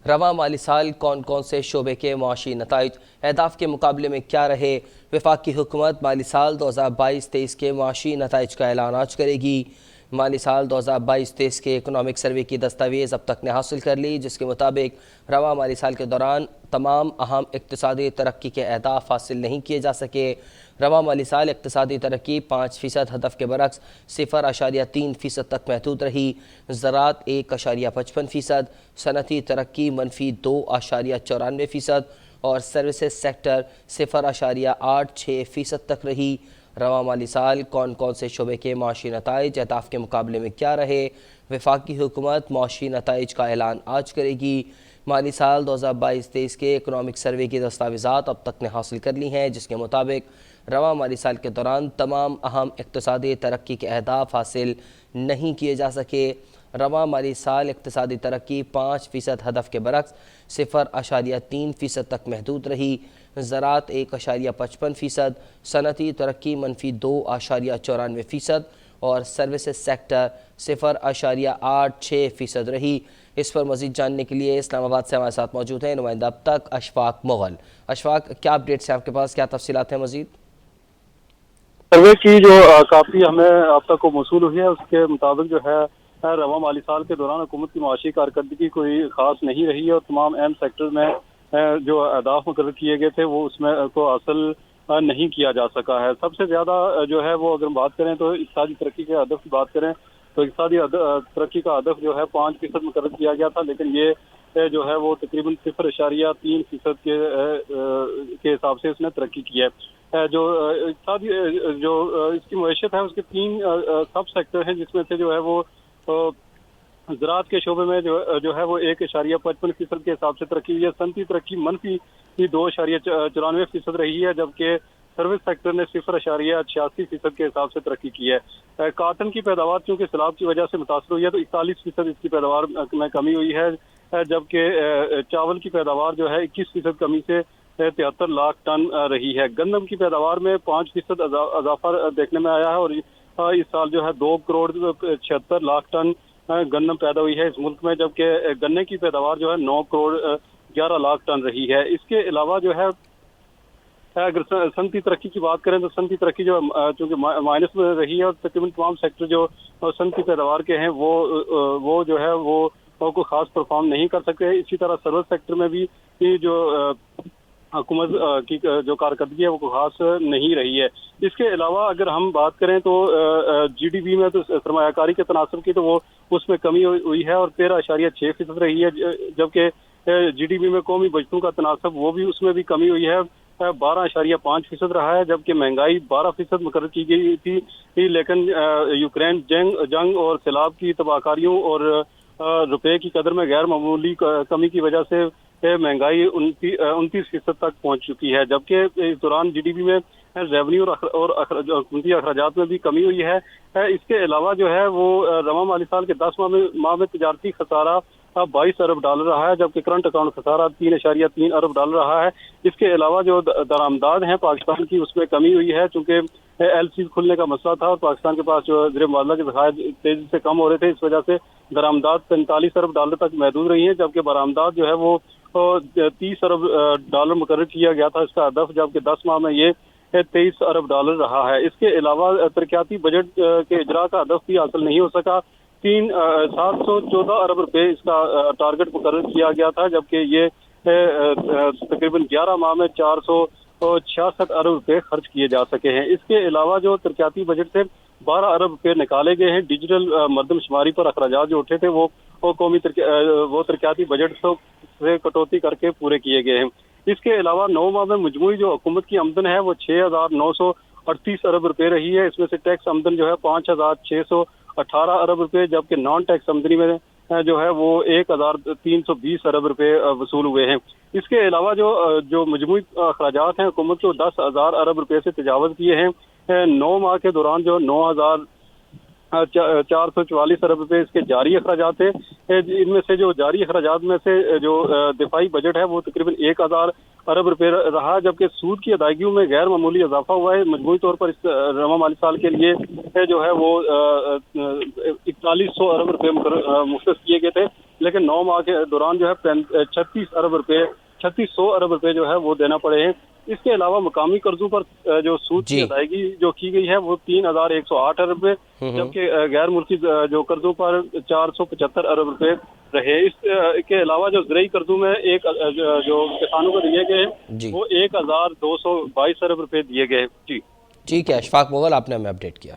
رواں مالی سال کون کون سے شعبے کے معاشی نتائج اہداف کے مقابلے میں کیا رہے؟ وفاقی حکومت مالی سال 2022-23 کے معاشی نتائج کا اعلان آج کرے گی۔ مالی سال 2022-23 کے اکنامک سروے کی دستاویز اب تک نے حاصل کر لی، جس کے مطابق رواں مالی سال کے دوران تمام اہم اقتصادی ترقی کے اہداف حاصل نہیں کیے جا سکے۔ رواں مالی سال اقتصادی ترقی 5% ہدف کے برعکس 0.3% تک محدود رہی۔ زراعت 1.55%، صنعتی ترقی -2.94% اور سروسز سیکٹر 0.86% تک رہی۔ رواں مالی سال کون کون سے شعبے کے معاشی نتائج اہداف کے مقابلے میں کیا رہے؟ وفاقی حکومت معاشی نتائج کا اعلان آج کرے گی۔ مالی سال 2022-23 کے اکنامک سروے کی دستاویزات اب تک نے حاصل کر لی ہیں، جس کے مطابق رواں مالی سال کے دوران تمام اہم اقتصادی ترقی کے اہداف حاصل نہیں کیے جا سکے۔ رواں مالی سال اقتصادی ترقی 5% ہدف کے برعکس 0.3% تک محدود رہی۔ زراعت 1.55%، صنعتی ترقی -2.94% اور سروسز سیکٹر 0.86% رہی۔ اس پر مزید جاننے کے لیے اسلام آباد سے ہمارے ساتھ موجود ہیں نمائندہ اب تک اشفاق مغل۔ اشفاق، کیا اپڈیٹس ہیں آپ کے پاس، کیا تفصیلات ہیں مزید؟ سروے کی جو کافی ہمیں اب تک کو موصول ہوئی ہے، اس کے مطابق جو ہے رواں مالی سال کے دوران حکومت کی معاشی کارکردگی کوئی خاص نہیں رہی ہے اور تمام اہم سیکٹر میں جو اہداف مقرر کیے گئے تھے وہ اس میں کو حاصل نہیں کیا جا سکا ہے۔ سب سے زیادہ جو ہے وہ اگر ہم بات کریں تو اقتصادی ترقی کے ہدف کی بات کریں تو اقتصادی ترقی کا ہدف جو ہے 5% مقرر کیا گیا تھا، لیکن یہ جو ہے وہ تقریباً 0.3% کے حساب سے اس نے ترقی کی ہے۔ جو اقتصادی جو اس کی معیشت ہے اس کے 3 سب سیکٹر ہیں، جس میں سے جو ہے وہ زراعت کے شعبے میں جو ہے وہ 1.55% کے حساب سے ترقی ہوئی ہے۔ صنعتی ترقی -2.94% رہی ہے، جبکہ سروس سیکٹر نے 0.86% کے حساب سے ترقی کی ہے۔ کاٹن کی پیداوار چونکہ سیلاب کی وجہ سے متاثر ہوئی ہے تو 41% اس کی پیداوار میں کمی ہوئی ہے، جبکہ چاول کی پیداوار جو ہے 21% کمی سے 73 لاکھ ٹن رہی ہے۔ گندم کی پیداوار میں 5% اضافہ دیکھنے میں آیا ہے اور اس سال جو ہے 2.76 لاکھ ٹن گندم پیدا ہوئی ہے اس ملک میں، جبکہ گنے کی پیداوار جو ہے 9.11 لاکھ ٹن رہی ہے۔ اس کے علاوہ جو ہے اگر صنعتی ترقی کی بات کریں تو صنعتی ترقی جو چونکہ مائنس میں رہی ہے اور تقریباً تمام سیکٹر جو صنعتی پیداوار کے ہیں وہ جو ہے وہ کوئی خاص پرفارم نہیں کر سکتے۔ اسی طرح سروس سیکٹر میں بھی جو حکومت کی جو کارکردگی ہے وہ خاص نہیں رہی ہے۔ اس کے علاوہ اگر ہم بات کریں تو جی ڈی پی میں تو سرمایہ کاری کے تناسب کی تو وہ اس میں کمی ہوئی ہے اور 13.6% رہی ہے، جبکہ جی ڈی پی میں قومی بجٹوں کا تناسب وہ بھی اس میں بھی کمی ہوئی ہے، 12.5% رہا ہے، جبکہ مہنگائی 12% مقرر کی گئی تھی، لیکن یوکرین جنگ اور سیلاب کی تباہ کاریوں اور روپے کی قدر میں غیر معمولی کمی کی وجہ سے مہنگائی 29% تک پہنچ چکی ہے، جبکہ اس دوران جی ڈی پی میں ریونیو اور حکومتی اخراجات میں بھی کمی ہوئی ہے۔ اس کے علاوہ جو ہے وہ رواں مالی سال کے 10 ماہ میں تجارتی خسارہ 22 ارب ڈالر رہا ہے، جبکہ کرنٹ اکاؤنٹ خسارہ 3.3 ارب ڈالر رہا ہے۔ اس کے علاوہ جو درآمدات ہیں پاکستان کی اس میں کمی ہوئی ہے، چونکہ ایل سی کھلنے کا مسئلہ تھا اور پاکستان کے پاس جو زیر مبادلہ کے ذخائر تیزی سے کم ہو رہے تھے، اس وجہ سے درآمدات 45 ارب ڈالر تک محدود رہی ہیں، جبکہ برآمدات جو ہے وہ 30 ارب ڈالر مقرر کیا گیا تھا اس کا ہدف، جبکہ 10 ماہ میں یہ 23 ارب ڈالر رہا ہے۔ اس کے علاوہ ترقیاتی بجٹ کے اجرا کا ہدف بھی حاصل نہیں ہو سکا، 714 ارب روپے اس کا ٹارگٹ مقرر کیا گیا تھا، جبکہ یہ تقریباً 11 ماہ میں 466 ارب روپے خرچ کیے جا سکے ہیں۔ اس کے علاوہ جو ترقیاتی بجٹ سے 12 ارب روپے نکالے گئے ہیں، ڈیجیٹل مردم شماری پر اخراجات جو اٹھے تھے وہ ترقیاتی بجٹ سے کٹوتی کر کے پورے کیے گئے ہیں۔ اس کے علاوہ 9 ماہ میں مجموعی جو حکومت کی آمدن ہے وہ 6,938 ارب روپے رہی ہے، اس میں سے ٹیکس آمدن جو ہے 5,618 ارب روپے، جبکہ نان ٹیکس آمدنی میں جو ہے وہ 1,320 ارب روپے وصول ہوئے ہیں۔ اس کے علاوہ جو مجموعی اخراجات ہیں حکومت کو 10,000 ارب روپے سے تجاوز کیے ہیں۔ 9 ماہ کے دوران جو 9,444 ارب روپے اس کے جاری اخراجات تھے، ان میں سے جو جاری اخراجات میں سے جو دفاعی بجٹ ہے وہ تقریباً 1,000 ارب روپے رہا، جبکہ سود کی ادائیگیوں میں غیر معمولی اضافہ ہوا ہے۔ مجموعی طور پر اس رواں مالی سال کے لیے جو ہے وہ 4100 ارب روپے مختص کیے گئے تھے، لیکن 9 ماہ کے دوران جو ہے 3600 ارب روپے جو ہے وہ دینا پڑے ہیں۔ اس کے علاوہ مقامی قرضوں پر جو سود کی ادائیگی جو کی گئی ہے وہ 3108 ارب روپے، جبکہ غیر ملکی جو قرضوں پر 475 ارب روپے رہے۔ اس کے علاوہ جو زرعی قرضوں میں ایک جو کسانوں کو دیے گئے وہ 1222 ارب روپے دیے گئے۔ جی ٹھیک ہے، اشفاق مغل آپ نے ہمیں اپڈیٹ کیا۔